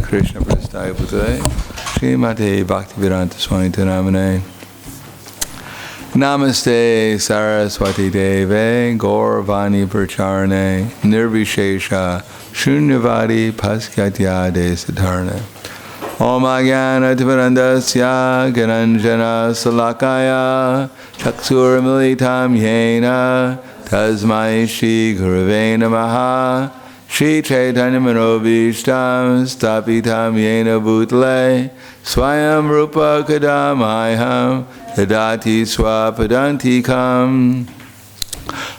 Krišna Prasthaya Putale Srimate Bhaktivedanta Swami Namane Namaste Saraswati Deve Gaurvani Pracharane Nirvishesha Shunyavadi Paskatya Desatarne Om Agyana Tivarandasya Gananjana Salakaya Chaksur Militam Yena Tasmai Shri Gurave Namaha Shri Chaitanya Manobhishtam Stapitam Yena Bhutale Swayam Rupa Kadamayam Yadati Swapadantikam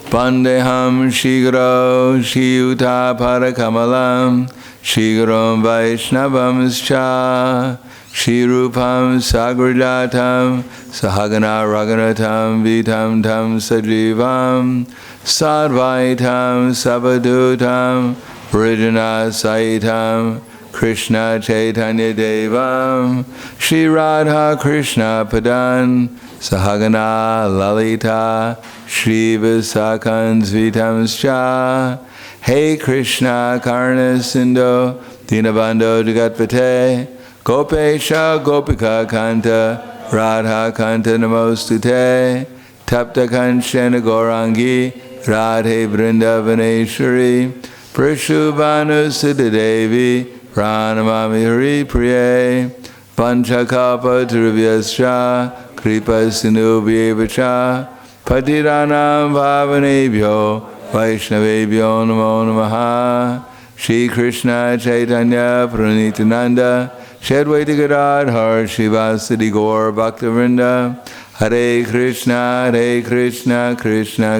Bandeham Shigro Shiyuta Parakamalam Shigaram Vaishnavamscha Shirupam Sagrajatam Sahagana Raganatam Vitam Tam Sajivam Sadvaitam Sabadutam Vrijana Saitam Krishna Chaitanya Devam Shri Radha Krishna Padan Sahagana Lalita Shri Visakan Svitamscha Hey Krishna Karna Sindho Dinabandho Jagatpate Gopesha Gopika Kanta Radha Kanta Namostute Tapta Kanchana Gaurangi Radhe Vrindavaneshwari Prashubhanu Siddhadevi Pranamami Hari Priye Panchakalpa Turvyascha Kripa Sindhubhyevacha Patiranam Bhavanebhyo Vaishnavebhyo Namo Namaha Shri Krishna Chaitanya Pranitananda Shadvaita Gadadhar Shivasadi Gaur Bhaktivinoda Hare Krishna Krishna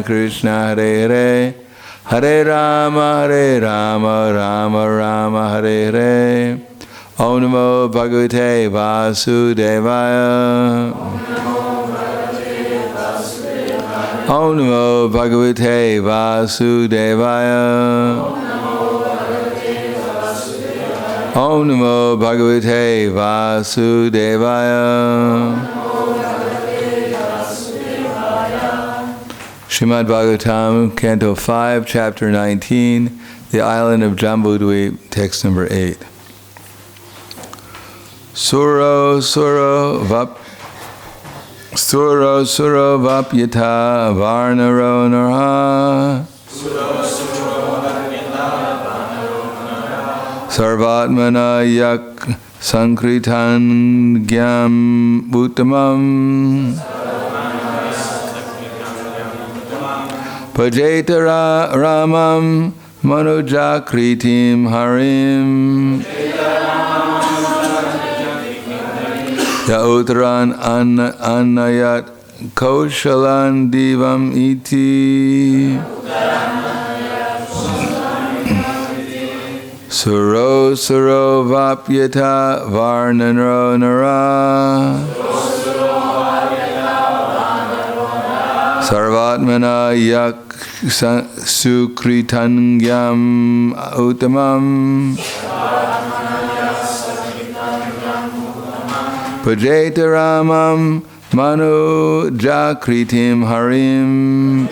Krishna Hare Hare Hare Rama Rama Rama Hare Hare Om Namo Bhagavate Vasudevaya Om Namo Bhagavate Vasudevaya Om Namo Bhagavate Vasudevaya Srimad Bhagavatam, Canto 5, Chapter 19, The Island of Jambudvip, Text number 8. Suro Vapyata Varnaro Narha Sarvatmana Yak Sankritan Gyam Uttamam Pajeta Ramam Manujakritim Harim Yautran Annayat Kaushalan Divam Iti Suro Vapyata Varnaro Nara Sarvatmana Yak Sukritangyam Uttamam Pajeta Ramam Manu Jakritim Harim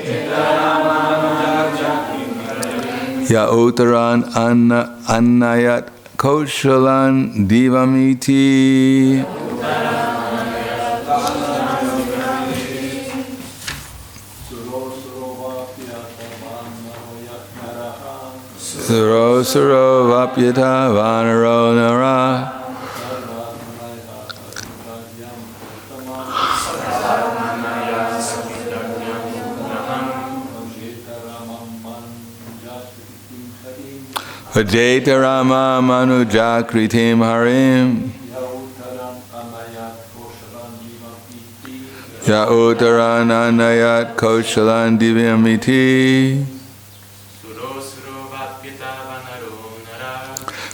Ya Uttaran Annayat Kaushalan Divamiti Suro Vapyata Vanaro Nara Vajeta Rama Manu Jakritim Harim Ya Uttaran Annayat Kaushalan Divamiti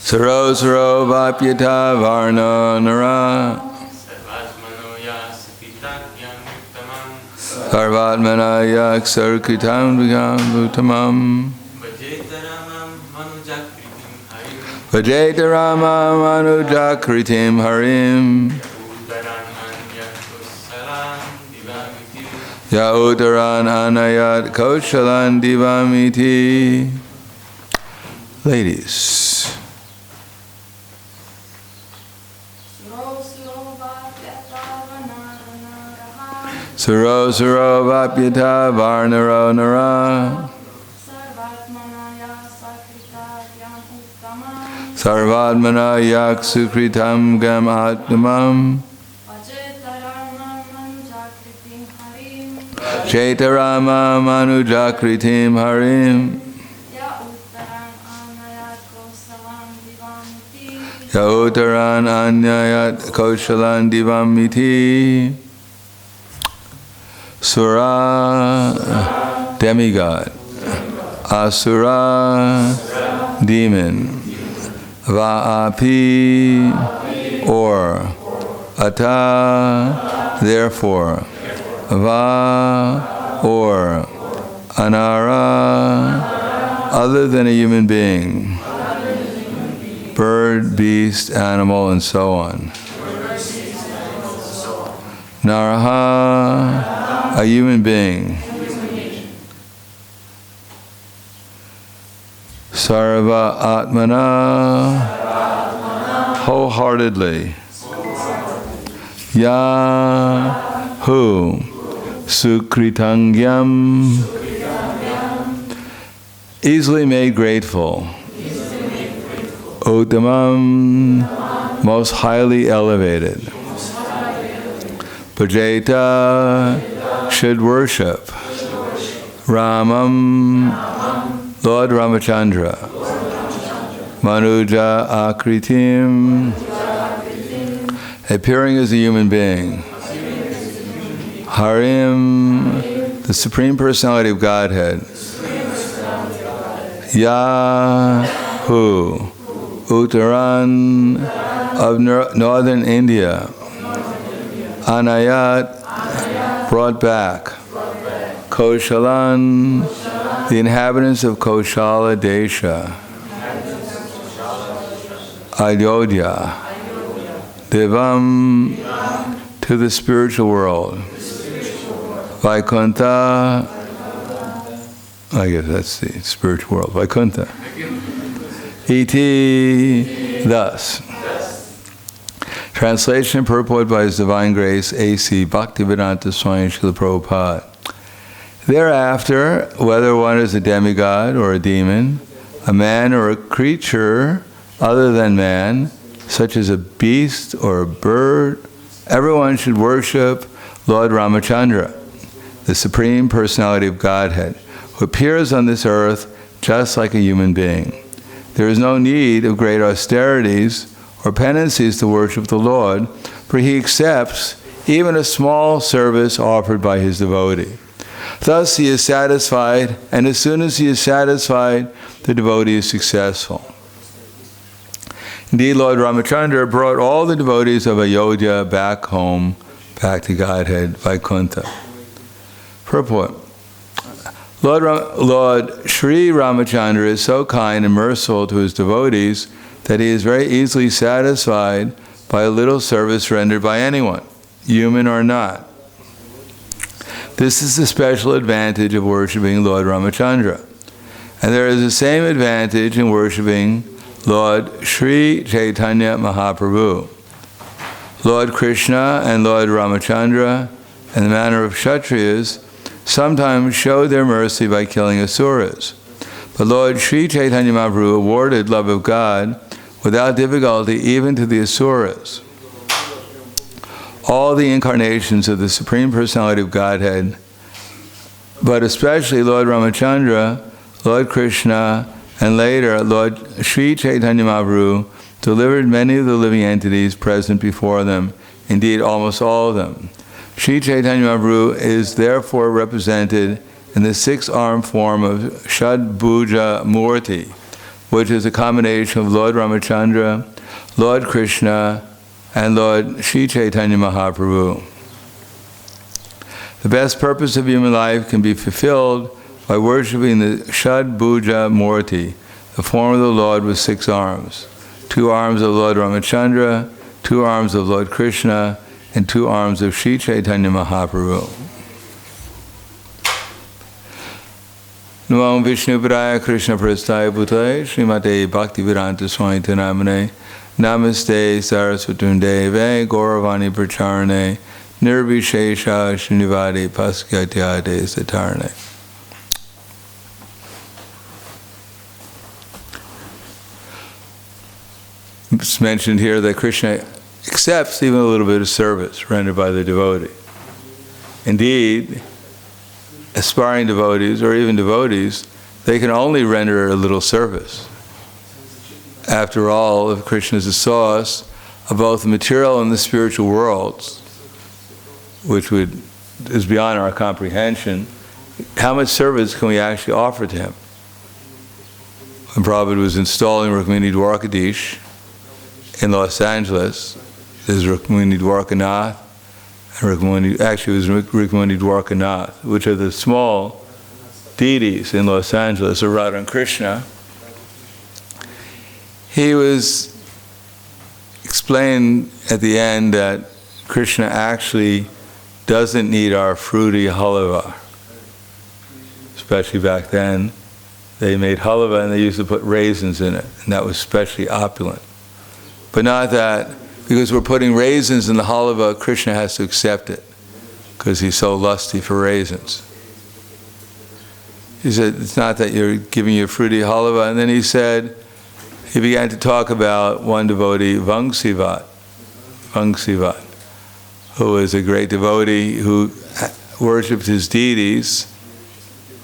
Suro Vapyata Varna Nara Sarvatmana Yak Sarkitam Uttamam Vajeta Rama Manu Jakritim Harim Ya Uttaran Annayat Kaushalan Divamiti. Ladies, Suro Suro Vapyata Varnaro Nara Sarvadmana Yak Sukritam Gam Atmam Chetarama Manujakritim Harim Yautaran Anyayat Koshalan Divamiti. Sura, demigod. Asura, demon. Va'api, or. Ata, therefore. Va, or. Anara, other than a human being. Bird, beast, animal, and so on. Naraha, a human being. Sarva Atmana, wholeheartedly. Yahu, Sukritangyam, easily made grateful. Uttamam, most highly elevated. Bhajeta, should worship. Ramam, Lord Ramachandra. Manuja Akritim, appearing as a human being. Harim, the Supreme Personality of Godhead. Yahu, Uttaran, of northern India. Anayat, brought back. Koshalan, the inhabitants of Koshala Desha. Ayodhya, Devam, to the spiritual world. Vaikuntha, I guess that's the spiritual world. Vaikuntha. Iti, thus. Translation and purport by His Divine Grace, A.C. Bhaktivedanta Swami Srila Prabhupada. Thereafter, whether one is a demigod or a demon, a man or a creature other than man, such as a beast or a bird, everyone should worship Lord Ramachandra, the Supreme Personality of Godhead, who appears on this earth just like a human being. There is no need of great austerities or penances to worship the Lord, for He accepts even a small service offered by His devotee. Thus He is satisfied, and as soon as He is satisfied, the devotee is successful. Indeed, Lord Ramachandra brought all the devotees of Ayodhya back home, back to Godhead, Vaikuntha. Purport. Lord Sri Ramachandra is so kind and merciful to His devotees that He is very easily satisfied by a little service rendered by anyone, human or not. This is the special advantage of worshipping Lord Ramachandra. And there is the same advantage in worshipping Lord Sri Chaitanya Mahaprabhu. Lord Krišna and Lord Ramachandra, in the manner of Kshatriyas, sometimes showed their mercy by killing asuras. But Lord Sri Chaitanya Mahaprabhu awarded love of God without difficulty even to the asuras. All the incarnations of the Supreme Personality of Godhead, but especially Lord Ramachandra, Lord Krišna, and later Lord Sri Chaitanya Mahaprabhu, delivered many of the living entities present before them, indeed almost all of them. Sri Chaitanya Mahaprabhu is therefore represented in the six-armed form of Shad Bhuja Murti, which is a combination of Lord Ramachandra, Lord Krišna, and Lord Sri Chaitanya Mahaprabhu. The best purpose of human life can be fulfilled by worshipping the Shad Bhuja Murti, the form of the Lord with six arms. 2 arms of Lord Ramachandra, 2 arms of Lord Krišna, and 2 arms of Sri Chaitanya Mahaprabhu. Namo Vishnu Padaya Krishna Prasthaya Bhutaya Srimate Bhaktivedanta Swami Namane Namaste Sarasvatundeve Gauravani Pracharne Nirvishesha Srinivadi Paskatyade Satarne. It's mentioned here that Krishna accepts even a little bit of service rendered by the devotee. Indeed, aspiring devotees, or even devotees, they can only render a little service. After all, if Krishna is the source of both the material and the spiritual worlds, which is beyond our comprehension, how much service can we actually offer to him? When Prabhupada was installing Rukmini Dwarkadish in Los Angeles, there's Rukmini Dwarkanath, and actually it was Rukmini Dwarkanath, which are the small deities in Los Angeles, or Radha and Krishna. He was explained at the end that Krishna actually doesn't need our fruity halava. Especially back then, they made halava and they used to put raisins in it, and that was especially opulent. But not that, because we're putting raisins in the halava, Krishna has to accept it, because he's so lusty for raisins. He said, it's not that you're giving your fruity halava. And then he began to talk about one devotee, Vangsivat, who is a great devotee who worshipped his deities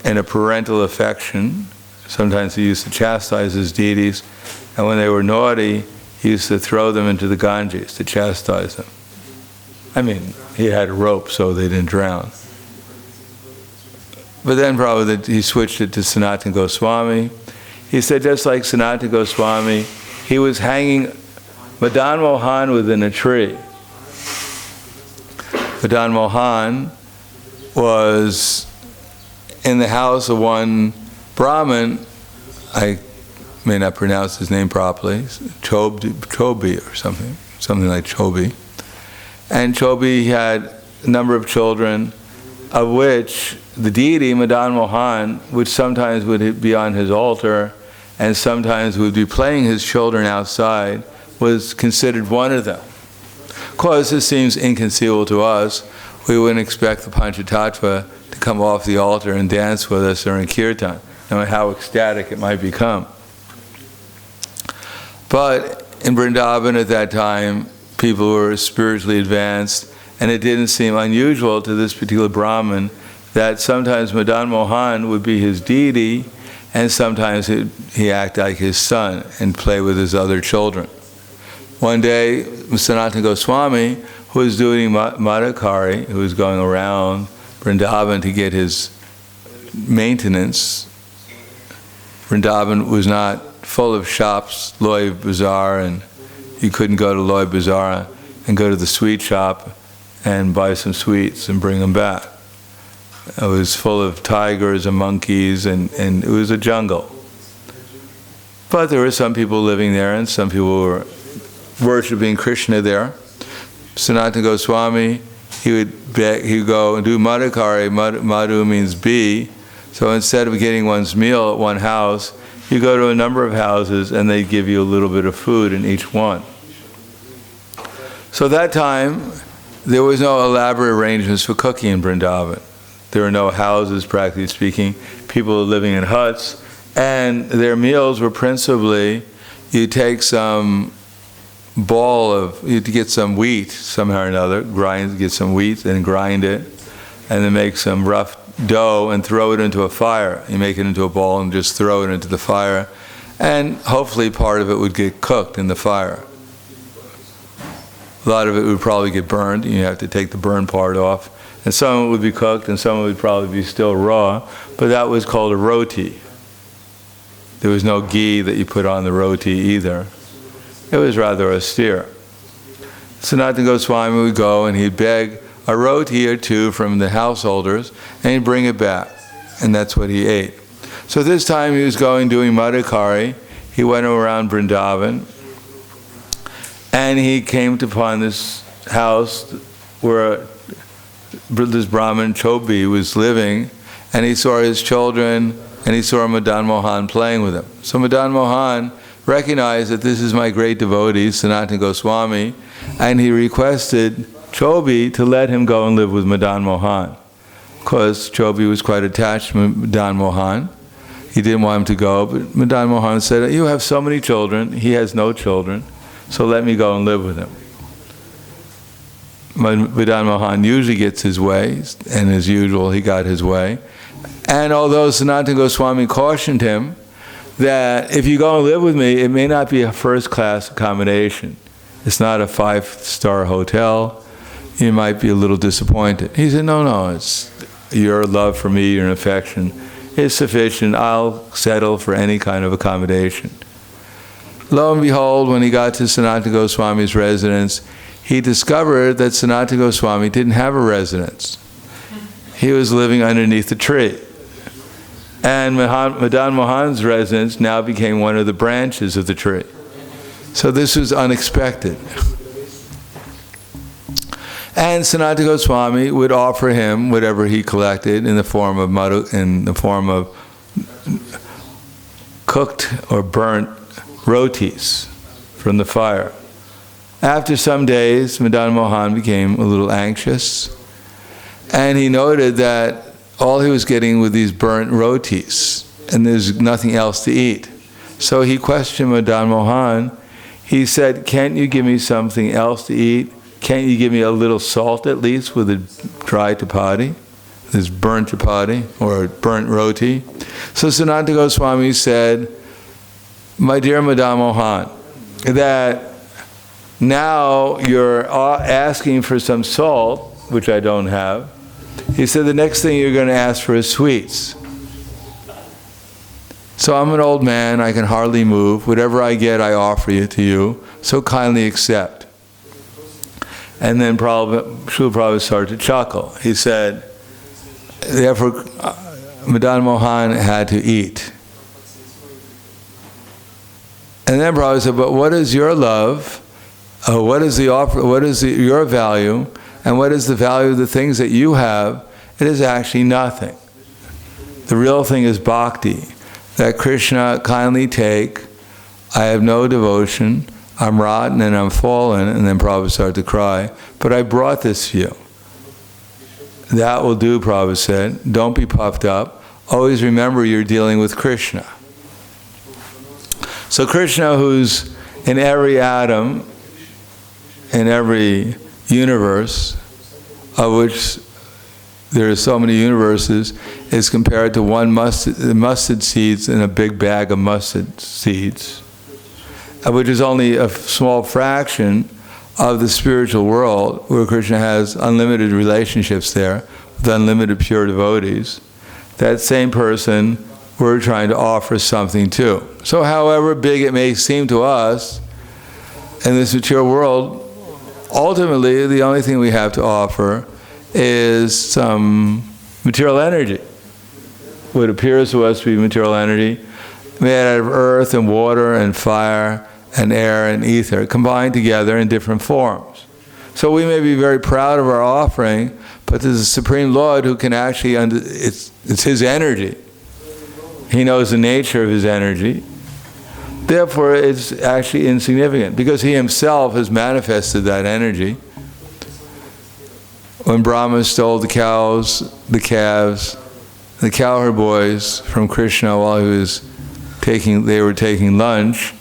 in a parental affection. Sometimes he used to chastise his deities, and when they were naughty, he used to throw them into the Ganges to chastise them. I mean, he had a rope so they didn't drown. But then probably he switched it to Sanatana Goswami. He said just like Sanatana Goswami, he was hanging Madan Mohan within a tree. Madan Mohan was in the house of one Brahmin, I may not pronounce his name properly, Chobi or something like Chobi. And Chobi had a number of children, of which the deity, Madan Mohan, which sometimes would be on his altar and sometimes would be playing his children outside, was considered one of them. Of course, this seems inconceivable to us. We wouldn't expect the Panchatattva to come off the altar and dance with us during kirtan, no matter how ecstatic it might become. But in Vrindavan at that time, people were spiritually advanced, and it didn't seem unusual to this particular Brahmin that sometimes Madan Mohan would be his deity, and sometimes he act like his son and play with his other children. One day, Sanatana Goswami, who was doing Madhukari, who was going around Vrindavan to get his maintenance. Vrindavan was not full of shops, Loy Bazaar, and you couldn't go to Loy Bazaar and go to the sweet shop and buy some sweets and bring them back. It was full of tigers and monkeys, and it was a jungle. But there were some people living there, and some people were worshipping Krishna there. Sanatana Goswami, he would go and do Madhukari. Madhu means bee. So instead of getting one's meal at one house, you go to a number of houses and they give you a little bit of food in each one. So that time, there was no elaborate arrangements for cooking in Vrindavan. There were no houses, practically speaking. People were living in huts, and their meals were principally, you take some you get some wheat somehow or another, get some wheat and grind it, and then make some rough dough and throw it into a fire. You make it into a ball and just throw it into the fire, and hopefully part of it would get cooked in the fire. A lot of it would probably get burned, and you have to take the burned part off. And some of it would be cooked, and some of it would probably be still raw, but that was called a roti. There was no ghee that you put on the roti either. It was rather austere. Sanatana Goswami would go and he'd beg a roti or two from the householders, and he'd bring it back, and that's what he ate. So this time he was doing Madhukari. He went around Vrindavan, and he came upon this house where this Brahmin Chobi was living, and he saw his children, and he saw Madan Mohan playing with him. So Madan Mohan recognized that this is my great devotee, Sanatana Goswami, and he requested Chobi to let him go and live with Madan Mohan. Because Chobi was quite attached to Madan Mohan. He didn't want him to go, but Madan Mohan said, you have so many children, he has no children, so let me go and live with him. Madan Mohan usually gets his way, and as usual, he got his way. And although Sanatana Goswami cautioned him that if you go and live with me, it may not be a first-class accommodation. It's not a 5-star hotel. You might be a little disappointed. He said, no, it's your love for me, your affection is sufficient. I'll settle for any kind of accommodation. Lo and behold, when he got to Sanatana Goswami's residence, he discovered that Sanatana Goswami didn't have a residence. He was living underneath a tree. And Madan Mohan's residence now became one of the branches of the tree. So this was unexpected. And Sanatana Goswami would offer him whatever he collected in the form of cooked or burnt rotis from the fire. After some days, Madan Mohan became a little anxious, and he noted that all he was getting were these burnt rotis, and there's nothing else to eat. So he questioned Madan Mohan. He said, can't you give me something else to eat? Can't you give me a little salt at least with a dry chapati, this burnt chapati or burnt roti? So Sanatana Goswami said, my dear Madan Mohan, that now you're asking for some salt, which I don't have. He said, the next thing you're going to ask for is sweets. So I'm an old man, I can hardly move. Whatever I get, I offer it to you. So kindly accept. And then Srila Prabhupada started to chuckle. He said, therefore, Madan Mohan had to eat. And then Prabhupada said, but what is your love? What is the offer? What is your value? And what is the value of the things that you have? It is actually nothing. The real thing is bhakti. That Krishna kindly take, I have no devotion, I'm rotten and I'm fallen, and then Prabhupada started to cry, but I brought this to you. That will do, Prabhupada said. Don't be puffed up. Always remember you're dealing with Krishna. So Krishna, who's in every atom, in every universe, of which there are so many universes, is compared to one mustard seeds in a big bag of mustard seeds, which is only a small fraction of the spiritual world, where Krishna has unlimited relationships there, with unlimited pure devotees. That same person we're trying to offer something to. So however big it may seem to us in this material world, ultimately the only thing we have to offer is some material energy. What appears to us to be material energy, made out of earth and water and fire and air and ether, combined together in different forms. So we may be very proud of our offering, but there's a Supreme Lord who can actually, it's His energy. He knows the nature of His energy. Therefore, it's actually insignificant, because He Himself has manifested that energy. When Brahma stole the cows, the calves, the cowherd boys from Krishna while they were taking lunch,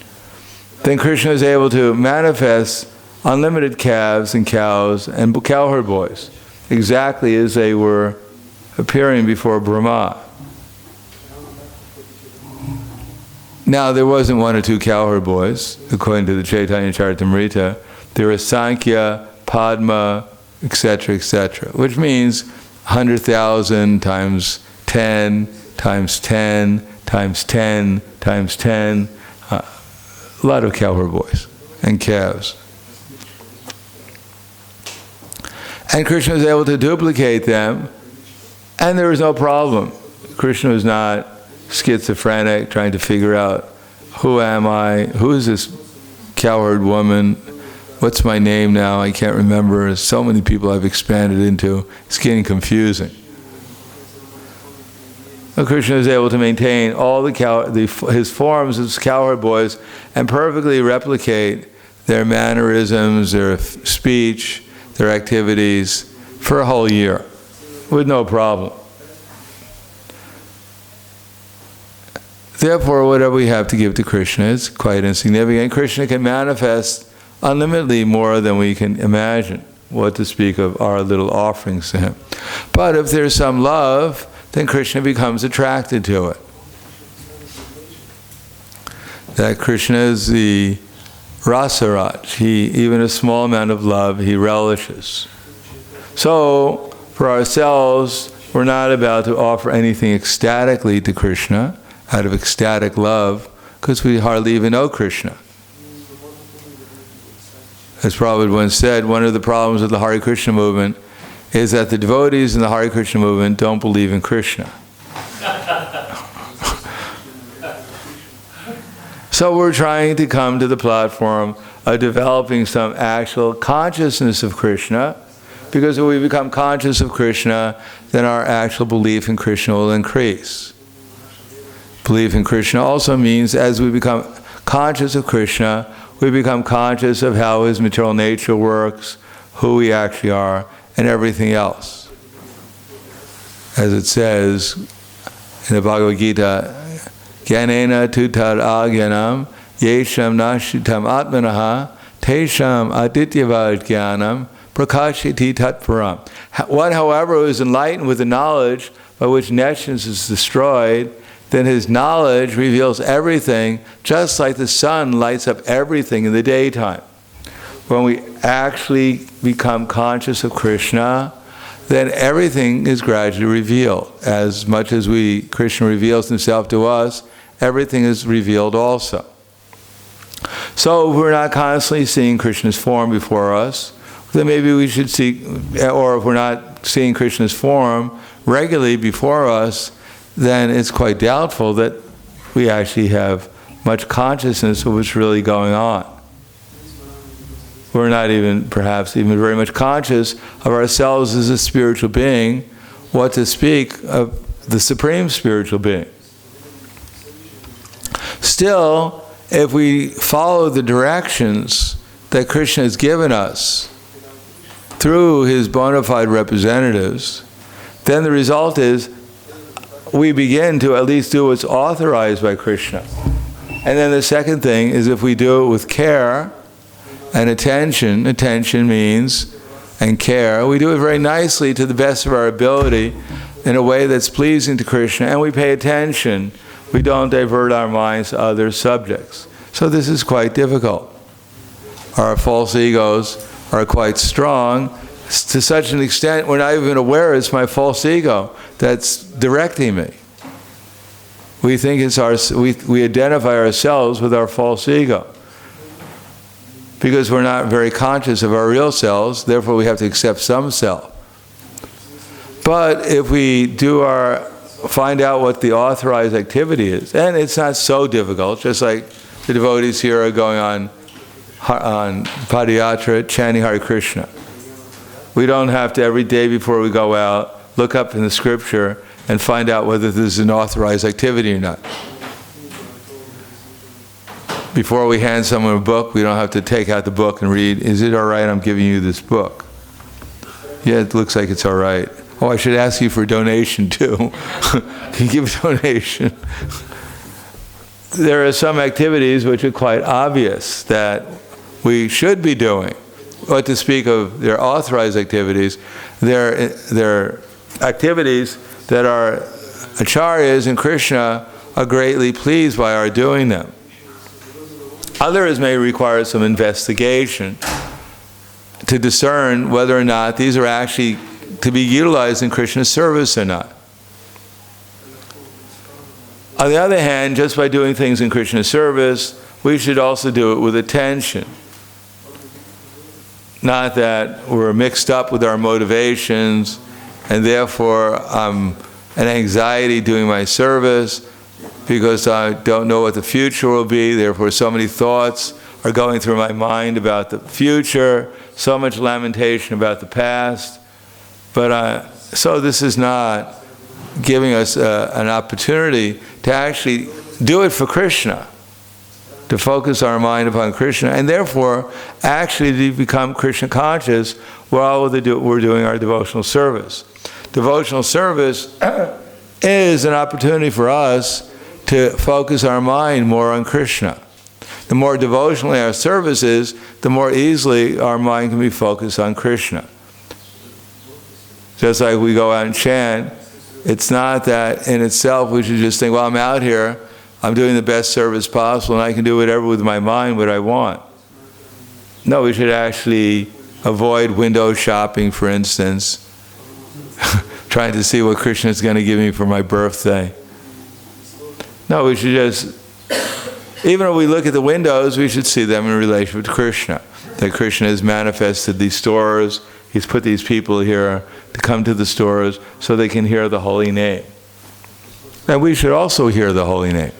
then Krishna was able to manifest unlimited calves and cows and cowherd boys, exactly as they were appearing before Brahma. Now, there wasn't one or two cowherd boys, according to the Chaitanya Charitamrita. There were Sankhya, Padma, etc., etc., which means 100,000 times 10 times 10 times 10 times 10. A lot of cowherd boys and calves. And Krishna was able to duplicate them, and there was no problem. Krishna was not schizophrenic, trying to figure out, who am I? Who is this cowherd woman? What's my name now? I can't remember. So many people I've expanded into. It's getting confusing. Krishna is able to maintain all his forms as cowherd boys and perfectly replicate their mannerisms, their speech, their activities for a whole year with no problem. Therefore, whatever we have to give to Krishna is quite insignificant. Krishna can manifest unlimitedly more than we can imagine, what to speak of our little offerings to him. But if there's some love, then Krishna becomes attracted to it. That Krishna is the rasaraj. Even a small amount of love, he relishes. So, for ourselves, we're not about to offer anything ecstatically to Krishna, out of ecstatic love, because we hardly even know Krishna. As Prabhupada once said, one of the problems of the Hare Krishna movement is that the devotees in the Hare Krishna movement don't believe in Krishna. So we're trying to come to the platform of developing some actual consciousness of Krishna, because if we become conscious of Krishna, then our actual belief in Krishna will increase. Belief in Krishna also means as we become conscious of Krishna, we become conscious of how his material nature works, who we actually are, and everything else. As it says in the Bhagavad Gita, Gyanena tutad agyanam, yesham nashitam atmanaha, tesham adityavad jnanam, prakashiti tatparam. One, however, who is enlightened with the knowledge by which nescience is destroyed, then his knowledge reveals everything, just like the sun lights up everything in the daytime. When we actually become conscious of Krishna, then everything is gradually revealed. As much as Krishna reveals himself to us, everything is revealed also. So if we're not constantly seeing Krishna's form before us, then maybe we should see, or if we're not seeing Krishna's form regularly before us, then it's quite doubtful that we actually have much consciousness of what's really going on. We're not perhaps even very much conscious of ourselves as a spiritual being, what to speak of the Supreme Spiritual Being. Still, if we follow the directions that Krishna has given us through his bona fide representatives, then the result is we begin to at least do what's authorized by Krishna. And then the second thing is if we do it with care and attention means, and care, we do it very nicely to the best of our ability in a way that's pleasing to Krishna, and we pay attention. We don't divert our minds to other subjects. So this is quite difficult. Our false egos are quite strong to such an extent we're not even aware it's my false ego that's directing me. We think it's we identify ourselves with our false ego because we're not very conscious of our real selves, therefore we have to accept some self. But if we find out what the authorized activity is, and it's not so difficult, just like the devotees here are going on Padayatra chanting Hare Krishna. We don't have to every day before we go out look up in the scripture and find out whether this is an authorized activity or not. Before we hand someone a book, we don't have to take out the book and read, is it all right I'm giving you this book? Yeah, it looks like it's all right. Oh, I should ask you for a donation too. Can you give a donation? There are some activities which are quite obvious that we should be doing. What to speak of their authorized activities, they're activities that our acharyas and Krishna are greatly pleased by our doing them. Others may require some investigation to discern whether or not these are actually to be utilized in Krishna's service or not. On the other hand, just by doing things in Krishna's service, we should also do it with attention. Not that we're mixed up with our motivations and therefore I'm an anxiety doing my service because I don't know what the future will be, therefore so many thoughts are going through my mind about the future, so much lamentation about the past. But so this is not giving us an opportunity to actually do it for Krishna, to focus our mind upon Krishna, and therefore actually to become Krishna conscious while we're doing our devotional service. Devotional service is an opportunity for us to focus our mind more on Krishna. The more devotionally our service is, the more easily our mind can be focused on Krishna. Just like we go out and chant, it's not that in itself we should just think, well, I'm out here, I'm doing the best service possible, and I can do whatever with my mind, what I want. No, we should actually avoid window shopping, for instance, trying to see what Krishna is going to give me for my birthday. No, we should just, even if we look at the windows, we should see them in relation to Krishna. That Krishna has manifested these stores, he's put these people here to come to the stores so they can hear the holy name. And we should also hear the holy name.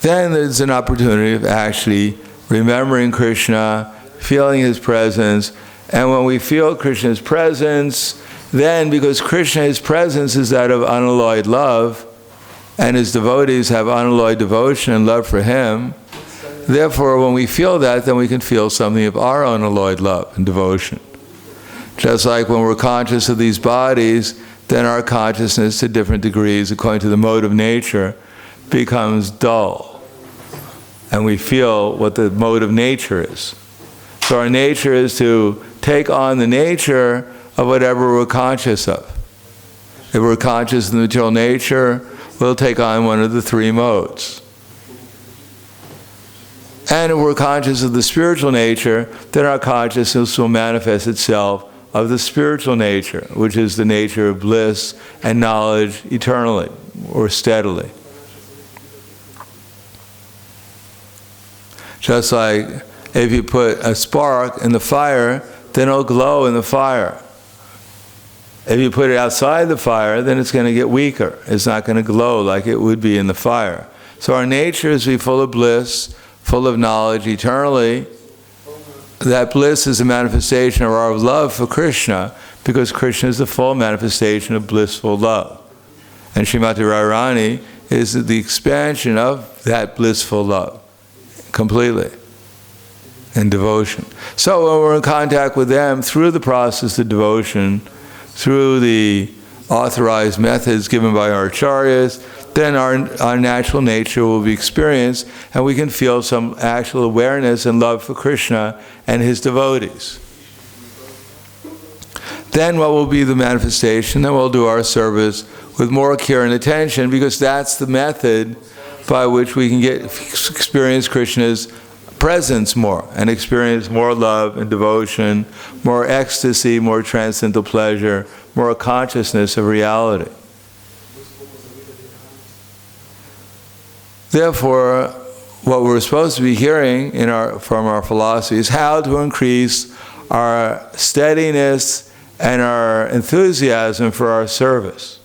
Then there's an opportunity of actually remembering Krishna, feeling his presence, and when we feel Krishna's presence, then because Krishna's presence is that of unalloyed love, and his devotees have unalloyed devotion and love for him, therefore when we feel that, then we can feel something of our unalloyed love and devotion. Just like when we're conscious of these bodies, then our consciousness to different degrees, according to the mode of nature, becomes dull. And we feel what the mode of nature is. So our nature is to take on the nature of whatever we're conscious of. If we're conscious of the material nature, we'll take on one of the three modes. And if we're conscious of the spiritual nature, then our consciousness will manifest itself of the spiritual nature, which is the nature of bliss and knowledge eternally or steadily. Just like if you put a spark in the fire, then it'll glow in the fire. If you put it outside the fire, then it's going to get weaker. It's not going to glow like it would be in the fire. So our nature is to be full of bliss, full of knowledge eternally. That bliss is a manifestation of our love for Krishna, because Krishna is the full manifestation of blissful love. And Srimati Radharani is the expansion of that blissful love, completely, in devotion. So when we're in contact with them through the process of devotion, through the authorized methods given by our acharyas, then our natural nature will be experienced, and we can feel some actual awareness and love for Krishna and his devotees. Then what will be the manifestation? Then we'll do our service with more care and attention, because that's the method by which we can experience Krishna's presence more, and experience more love and devotion, more ecstasy, more transcendental pleasure, more consciousness of reality. Therefore, what we're supposed to be hearing from our philosophy is how to increase our steadiness and our enthusiasm for our service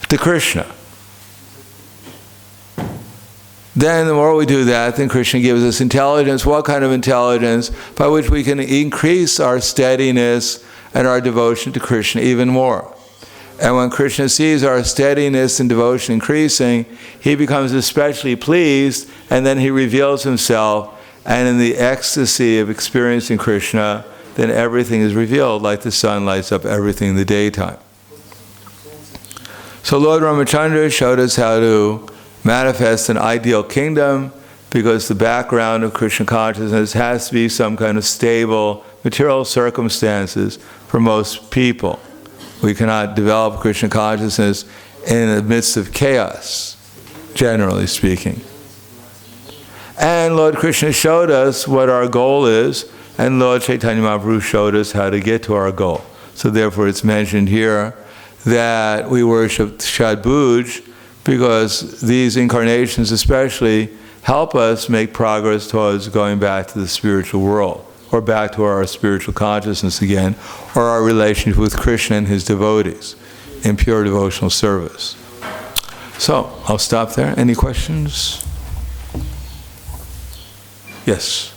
to Krishna. Then the more we do that, then Krishna gives us intelligence. What kind of intelligence? By which we can increase our steadiness and our devotion to Krishna even more. And when Krishna sees our steadiness and devotion increasing, he becomes especially pleased, and then he reveals himself, and in the ecstasy of experiencing Krishna, then everything is revealed, like the sun lights up everything in the daytime. So Lord Ramachandra showed us how to manifest an ideal kingdom, because the background of Krishna consciousness has to be some kind of stable material circumstances for most people. We cannot develop Krishna consciousness in the midst of chaos, generally speaking. And Lord Krishna showed us what our goal is, and Lord Chaitanya Mahaprabhu showed us how to get to our goal. So therefore it's mentioned here that we worship Shad-Bhuj, because these incarnations especially help us make progress towards going back to the spiritual world, or back to our spiritual consciousness again, or our relationship with Krishna and his devotees in pure devotional service. So, I'll stop there. Any questions? Yes?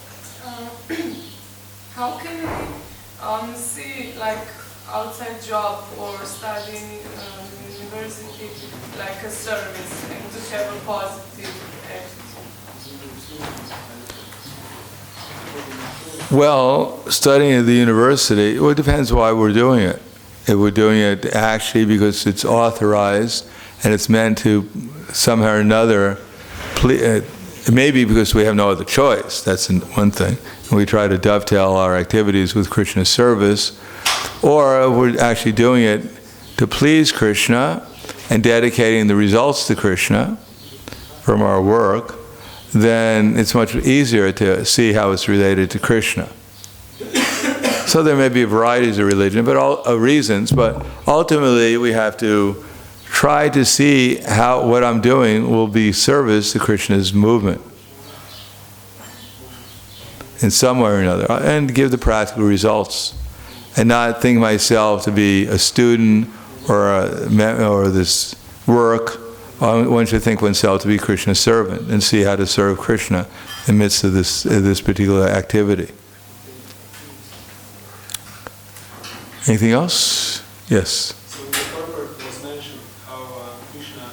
How can we see, like, outside job or studying university like a service and to have a positive attitude? Well, studying at the university, well, it depends why we're doing it. If we're doing it actually because it's authorized and it's meant to somehow or another, it may be because we have no other choice, that's one thing. And we try to dovetail our activities with Krishna's service, or we're actually doing it to please Krishna and dedicating the results to Krishna from our work, then it's much easier to see how it's related to Krishna. So there may be varieties of religion, reasons, but ultimately we have to try to see how what I'm doing will be service to Krishna's movement in some way or another, and give the practical results, and not think myself to be a student or this work. One should think oneself to be Krishna's servant and see how to serve Krishna in the midst of this particular activity. Anything else? Yes. So in the purport was mentioned how Krishna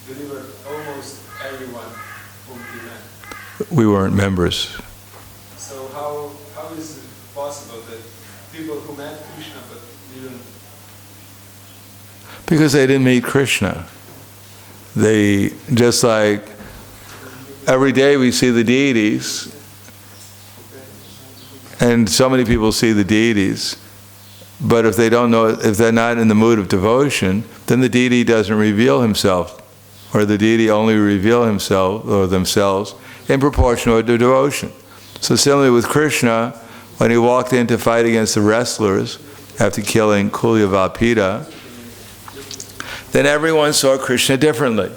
delivered almost everyone whom he met. We weren't members. So how is it possible that people who met Krishna but didn't? Because they didn't meet Krishna. They, just like every day we see the deities, and so many people see the deities, but if they don't know, if they're not in the mood of devotion, then the deity doesn't reveal himself, or the deity only reveal himself or themselves in proportion to their devotion. So similarly with Krishna, when he walked in to fight against the wrestlers after killing Kulyavapita, then everyone saw Krishna differently,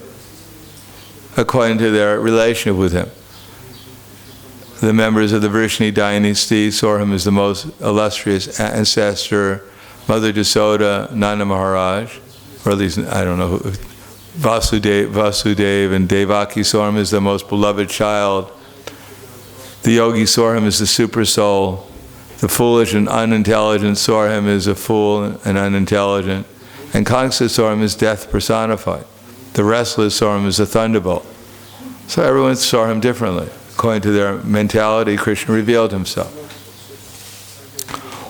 according to their relationship with him. The members of the Vrishni dynasty saw him as the most illustrious ancestor. Mother Jasoda, Nanda Maharaj, or at least, I don't know, Vasudeva and Devaki saw him as the most beloved child. The yogi saw him as the super soul. The foolish and unintelligent saw him as a fool and unintelligent. And Kamsa saw him as death personified. The wrestlers saw him as a thunderbolt. So everyone saw him differently. According to their mentality, Krishna revealed himself.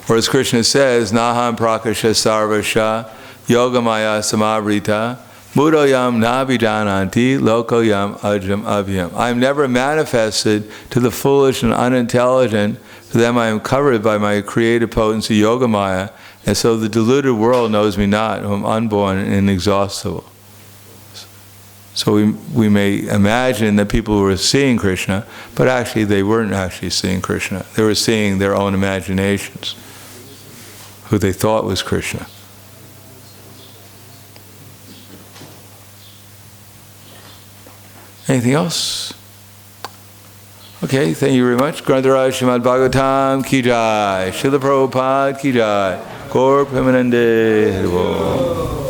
Or as Krishna says, Naham prakasha sarvasha yogamaya samavrita mudoyam navidananti lokoyam ajam abhyam. I am never manifested to the foolish and unintelligent. To them I am covered by my creative potency, yogamaya, and so the deluded world knows me not, who am unborn and inexhaustible. So we may imagine that people were seeing Krishna, but actually they weren't actually seeing Krishna. They were seeing their own imaginations, who they thought was Krishna. Anything else? Okay, thank you very much. Grantharaj Srimad Bhagavatam Ki Jai, Srila Prabhupada Ki Jai, Gaur Premanande Haribo.